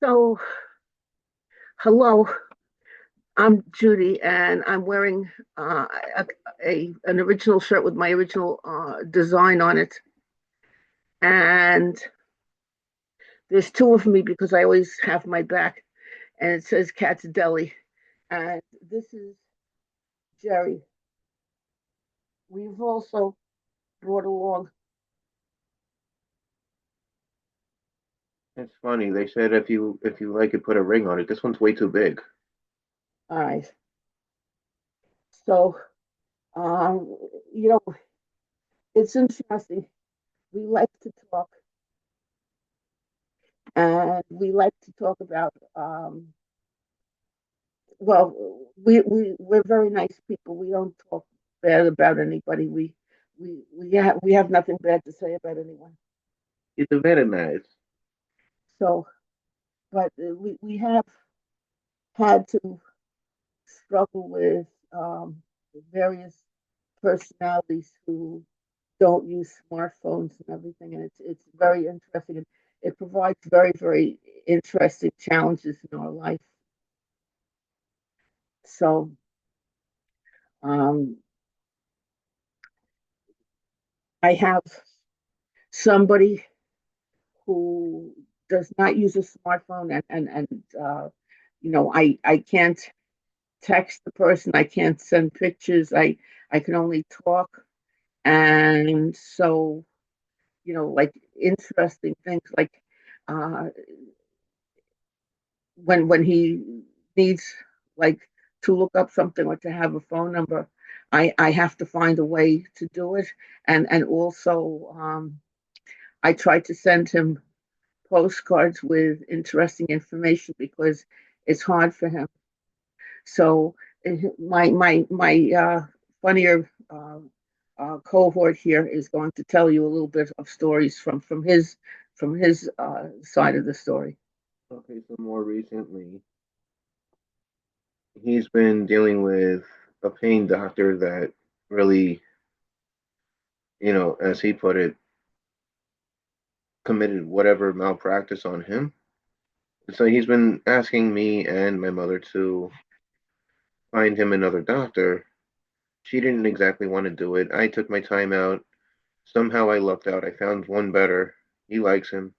So, hello, I'm Judy, and I'm wearing an original shirt with my original design on it. And there's two of me because I always have my back, and it says Cat's Deli. And this is Jerry. We've also brought along. It's funny. They said if you like it, put a ring on it. This one's way too big. All right. So, um, you know, it's interesting. We like to talk, and we like to talk about well, we're very nice people. We don't talk bad about anybody. We have nothing bad to say about anyone. It's a very nice. So, but we have had to struggle with various personalities who don't use smartphones and everything, and it's very interesting. And it provides very interesting challenges in our life. So, um, I have somebody who does not use a smartphone and I can't text the person, I can't send pictures, I can only talk. And so, like interesting things like uh when he needs like to look up something or to have a phone number, I have to find a way to do it. And also I try to send him postcards with interesting information because it's hard for him. So my funnier cohort here is going to tell you a little bit of stories from his side of the story. Okay, so more recently, he's been dealing with a pain doctor that really, as he put it, committed whatever malpractice on him. So he's been asking me and my mother to find him another doctor. She didn't exactly want to do it. I took my time out. Somehow I lucked out. I found one better. He likes him.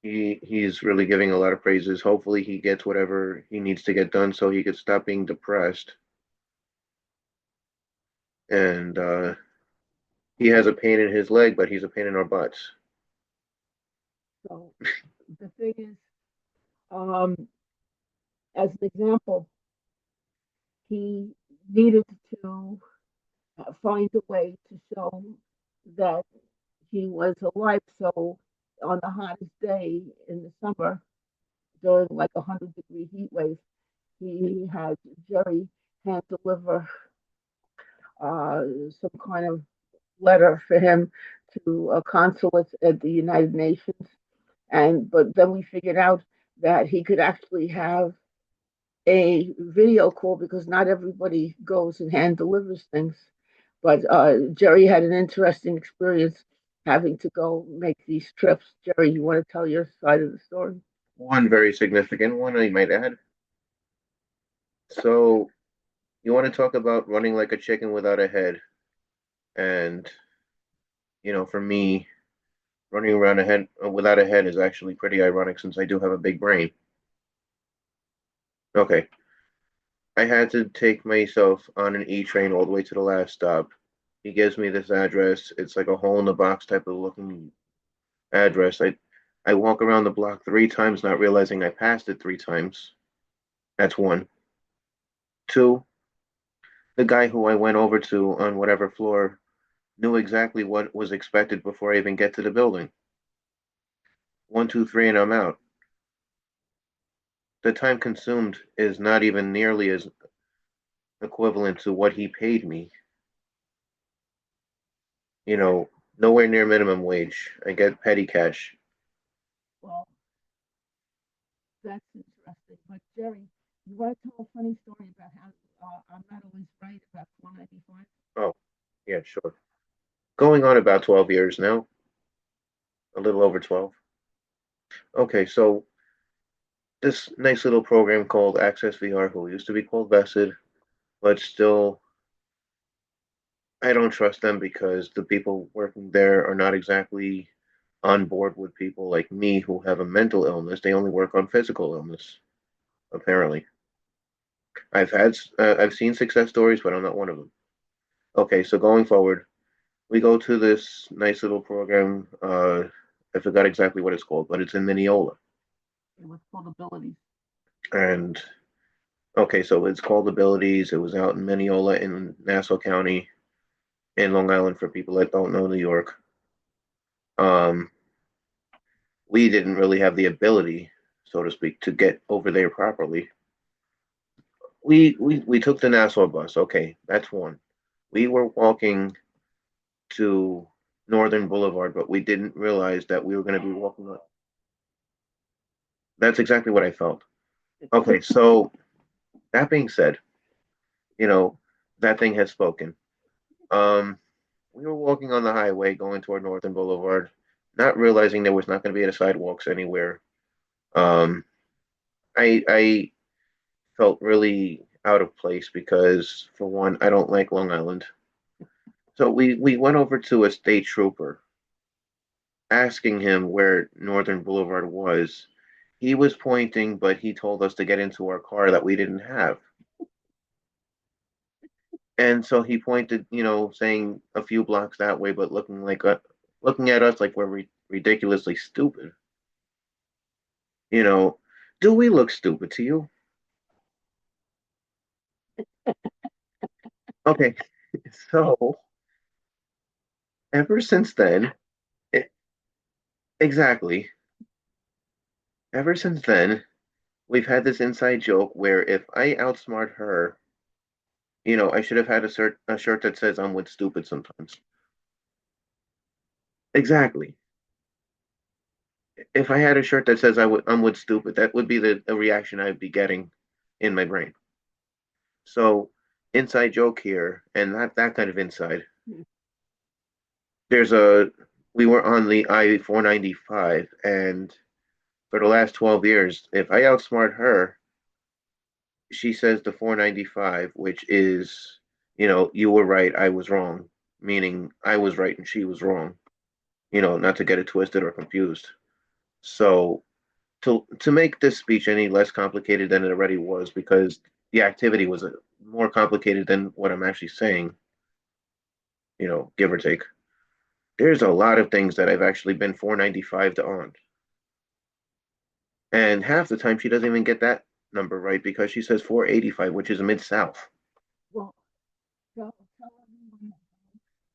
He's really giving a lot of praises. Hopefully he gets whatever he needs to get done so he could stop being depressed. And he has a pain in his leg, but he's a pain in our butts. So the thing is, um, as an example, he needed to find a way to show that he was alive. So on the hottest day in the summer, during like 100-degree heat wave, he had Jerry hand deliver uh, some kind of letter for him to a consulate at the United Nations. And but then we figured out that he could actually have a video call because not everybody goes and hand delivers things. But Jerry had an interesting experience having to go make these trips. Jerry, you want to tell your side of the story? One very significant one, I might add. So, you want to talk about running like a chicken without a head. And, for me, running around a head without a head is actually pretty ironic since I do have a big brain. Okay. I had to take myself on an E train all the way to the last stop. He gives me this address. It's like a hole in the box type of looking address. I walk around the block three times, not realizing I passed it three times. That's one. Two, the guy who I went over to on whatever floor knew exactly what was expected before I even get to the building. One, two, three, and I'm out. The time consumed is not even nearly as equivalent to what he paid me. You know, nowhere near minimum wage. I get petty cash. Well, that's interesting. But Jerry, you want to tell a funny story about how I'm not always right about 495? Oh, yeah, sure. Going on about 12 years now, a little over 12. Okay, so this nice little program called Access VR, who used to be called Vested, but still, I don't trust them because the people working there are not exactly on board with people like me who have a mental illness. They only work on physical illness, apparently. I've seen success stories, but I'm not one of them. Okay, so going forward, we go to this nice little program. I forgot exactly what it's called, but it's in Mineola. It was called abilities. And okay, so it's called Abilities. It was out in Mineola in Nassau County in Long Island for people that don't know New York. Um, we didn't really have the ability, so to speak, to get over there properly. We took the Nassau bus. Okay, that's one. We were walking to Northern Boulevard, but we didn't realize that we were going to be walking up. That's exactly what I felt. Okay, so that being said, you know, that thing has spoken. Um, we were walking on the highway going toward Northern Boulevard, not realizing there was not going to be any sidewalks anywhere. Um, I felt really out of place because, for one, I don't like Long Island. So we went over to a state trooper asking him where Northern Boulevard was. He was pointing, but he told us to get into our car that we didn't have. And so he pointed, saying a few blocks that way, but looking at us like we're ridiculously stupid. You know, do we look stupid to you? Okay, so ever since then, e- exactly, ever since then, we've had this inside joke where if I outsmart her, I should have had a shirt that says I'm with stupid sometimes. Exactly. If I had a shirt that says I'm with stupid, that would be the reaction I'd be getting in my brain. So, inside joke here, and not that kind of inside. There's a we were on the I-495, and for the last 12 years, if I outsmart her, she says the 495, which is, you were right, I was wrong, meaning I was right and she was wrong, not to get it twisted or confused. So to make this speech any less complicated than it already was, because the activity was more complicated than what I'm actually saying, give or take. There's a lot of things that I've actually been 495 to on. And half the time she doesn't even get that number right because she says 485, which is mid south. Well, tell everyone,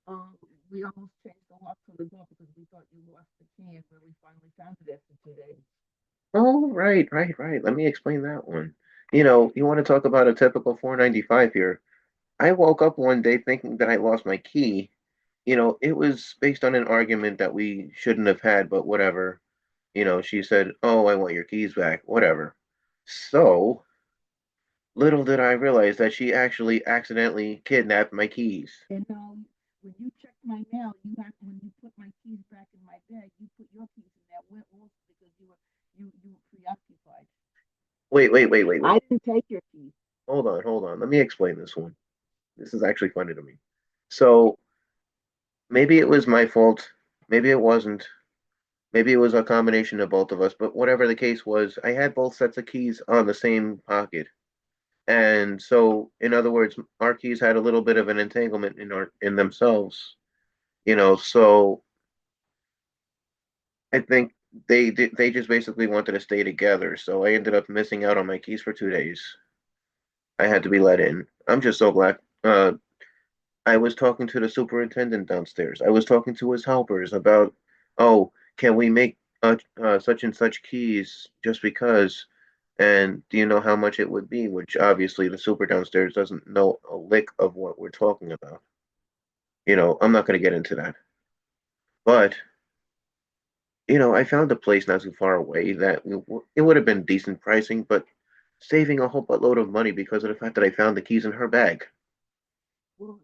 um, we almost changed the lock to the door because we thought you lost the key and where we finally found it after 2 days. Oh, right, right, right. Let me explain that one. You want to talk about a typical 495 here. I woke up one day thinking that I lost my key. It was based on an argument that we shouldn't have had, but whatever. She said, "Oh, I want your keys back," whatever. So, little did I realize that she actually accidentally kidnapped my keys. And when you check my mail, when you put my keys back in my bag, you put your keys in there with also because you were preoccupied. Wait, wait, wait, wait, wait. I didn't take your keys. Hold on, hold on. Let me explain this one. This is actually funny to me. So, maybe it was my fault. Maybe it wasn't. Maybe it was a combination of both of us, but whatever the case was, I had both sets of keys on the same pocket. And so, in other words, our keys had a little bit of an entanglement in themselves, so I think they just basically wanted to stay together. So I ended up missing out on my keys for 2 days. I had to be let in. I'm just so glad. I was talking to the superintendent downstairs. I was talking to his helpers about, oh, can we make such and such keys just because? And do you know how much it would be? Which obviously the super downstairs doesn't know a lick of what we're talking about. I'm not going to get into that. But, I found a place not too far away that it would have been decent pricing, but saving a whole buttload of money because of the fact that I found the keys in her bag. Well,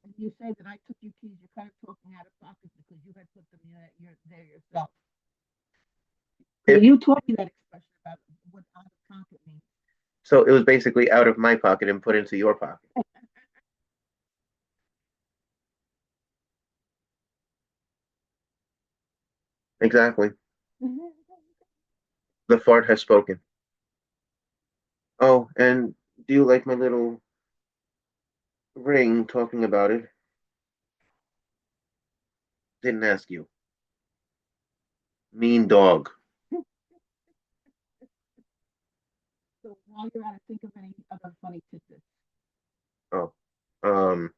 and you say that I took your keys, you're kind of talking out of pocket because you had put them there yourself. If You taught me that expression about pocket means. So it was basically out of my pocket and put into your pocket. Exactly. The fart has spoken. Oh, and do you like my little ring talking about it? Didn't ask you. Mean dog. So while you're at it, think of any other funny tidbits. Oh. Um,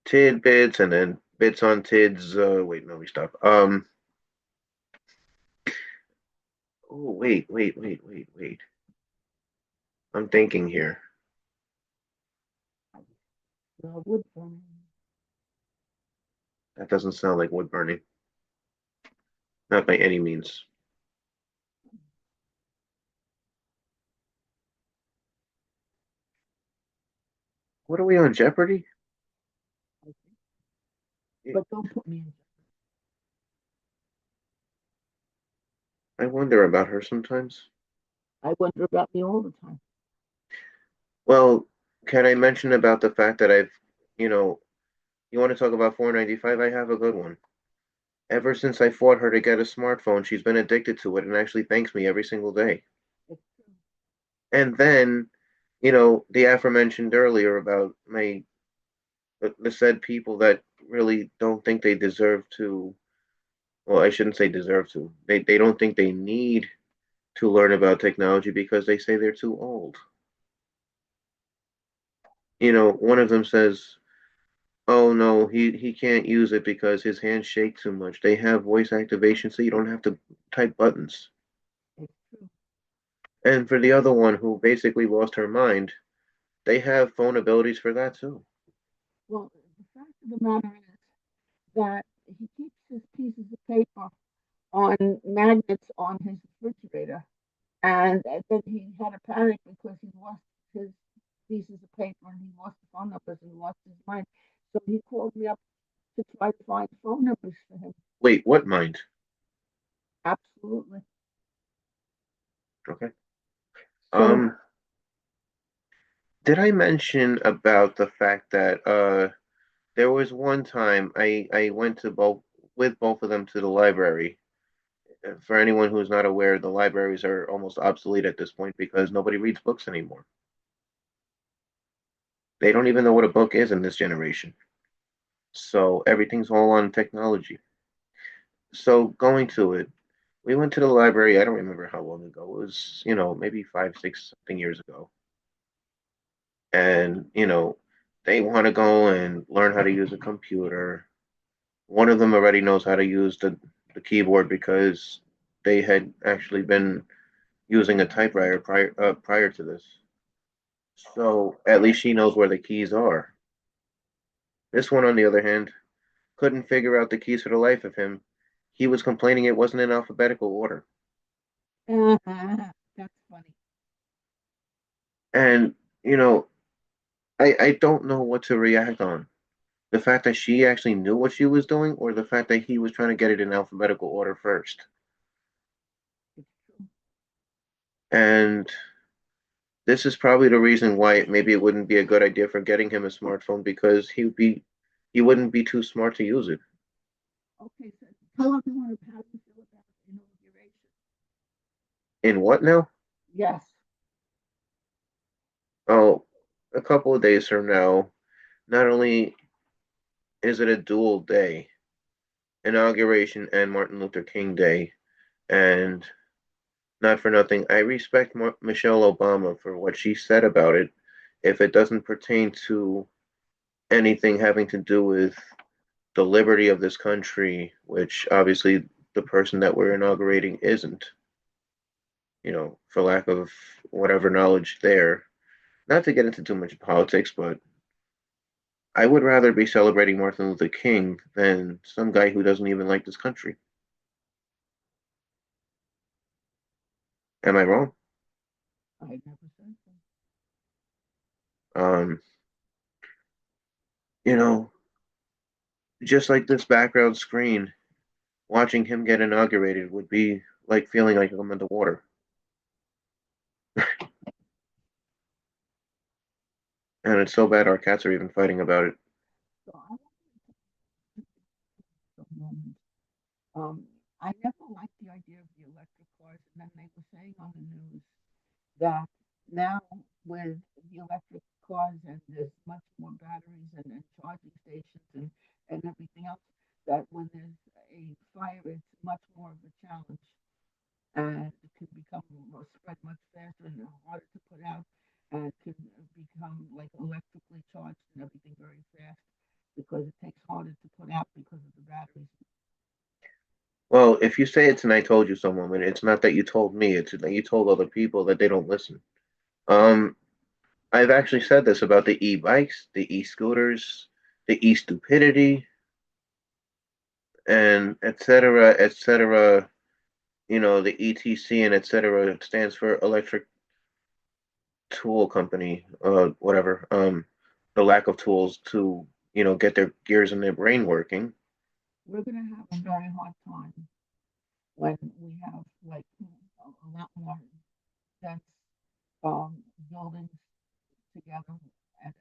tidbits and then bits on tids. Wait, no, we stop. Oh, wait. I'm thinking here. Wood burning. That doesn't sound like wood burning. Not by any means. What are we on, Jeopardy? Okay. But don't put me in. I wonder about her sometimes. I wonder about me all the time. Well, can I mention about the fact that you know, you want to talk about 495? I have a good one. Ever since I fought her to get a smartphone, she's been addicted to it and actually thanks me every single day. It's true. And then, the aforementioned earlier about the said people that really don't think they deserve to, well, I shouldn't say deserve to. They don't think they need to learn about technology because they say they're too old. One of them says, "Oh no, he can't use it because his hands shake too much. They have voice activation, so you don't have to type buttons." It's true. And for the other one who basically lost her mind, they have phone abilities for that too. Well, the fact of the matter is that he keeps his pieces of paper on magnets on his refrigerator. And then he had a panic because he lost his pieces of paper and he lost the phone numbers and he lost his mind. So he called me up to try to find phone numbers for him. Wait, what mind? Absolutely. Okay. So Um, did I mention about the fact that there was one time I went to both with both of them to the library. For anyone who's not aware, the libraries are almost obsolete at this point because nobody reads books anymore. They don't even know what a book is in this generation. So everything's all on technology. So going to it, we went to the library. I don't remember how long ago. It was, maybe 5, 6 something years ago. And, they want to go and learn how to use a computer. One of them already knows how to use the keyboard because they had actually been using a typewriter prior to this. So at least she knows where the keys are. This one, on the other hand, couldn't figure out the keys for the life of him. He was complaining it wasn't in alphabetical order. that's funny. And, you know, I don't know what to react on. The fact that she actually knew what she was doing, or the fact that he was trying to get it in alphabetical order first. It's true. And this is probably the reason why maybe it wouldn't be a good idea for getting him a smartphone because he wouldn't be too smart to use it. Okay, so tell everyone how you feel about inauguration. In what now? Yes. Oh, a couple of days from now, not only is it a dual day, inauguration and Martin Luther King Day, and not for nothing, I respect Michelle Obama for what she said about it. If it doesn't pertain to anything having to do with the liberty of this country, which obviously the person that we're inaugurating isn't, for lack of whatever knowledge there. Not to get into too much politics, but I would rather be celebrating Martin Luther King than some guy who doesn't even like this country. Am I wrong? I never said so. Um, you know, just like this background screen, watching him get inaugurated would be like feeling like I'm underwater. And it's so bad our cats are even fighting about it. So I want to moment. Um, I never liked the idea of the electric cars, and then they were saying on the news that now with the electric cars and there's much more batteries and charging stations and everything else, that when there's a fire, it's much more of a challenge and it can become spread much faster and harder to put out and can become like electrically charged and everything very fast because it takes harder to put out because of the batteries. Well, if you say it's an I told you so moment, it's not that you told me, it's that you told other people that they don't listen. Um, I've actually said this about the e-bikes, the e-scooters, the e-stupidity, and et cetera, the ETC and et cetera, it stands for electric tool company, whatever. The lack of tools to, get their gears and their brain working. We're going to have a very hard time when we have like a lot more dense buildings together and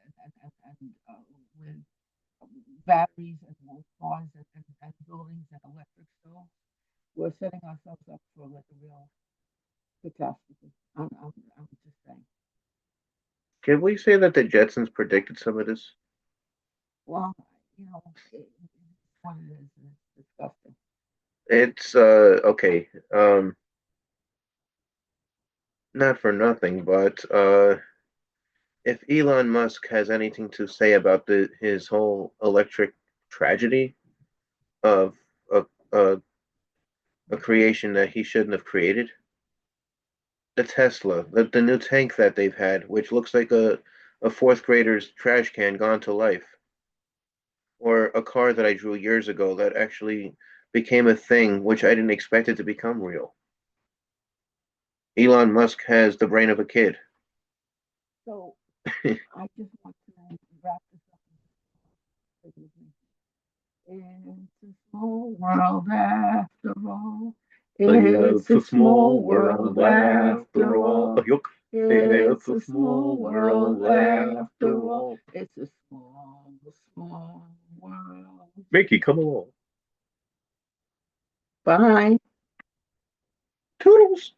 with batteries and more cars and buildings and electric stoves. We're setting ourselves up for like a real catastrophe. I'm just saying. Can we say that the Jetsons predicted some of this? Well, you know, it's what it is. And it's disgusting. It's okay. Not for nothing, but if Elon Musk has anything to say about his whole electric tragedy of a, a, a creation that he shouldn't have created, the Tesla, the new tank that they've had, which looks like a fourth grader's trash can gone to life, or a car that I drew years ago that actually became a thing, which I didn't expect it to become real. Elon Musk has the brain of a kid. So I just want to wrap this up. It's a small world after all. It's It's a a small small world world after after all. all. It's It's a a small small world world after after all. all. It's a small, small world. Mickey, come along. Bye. Toodles.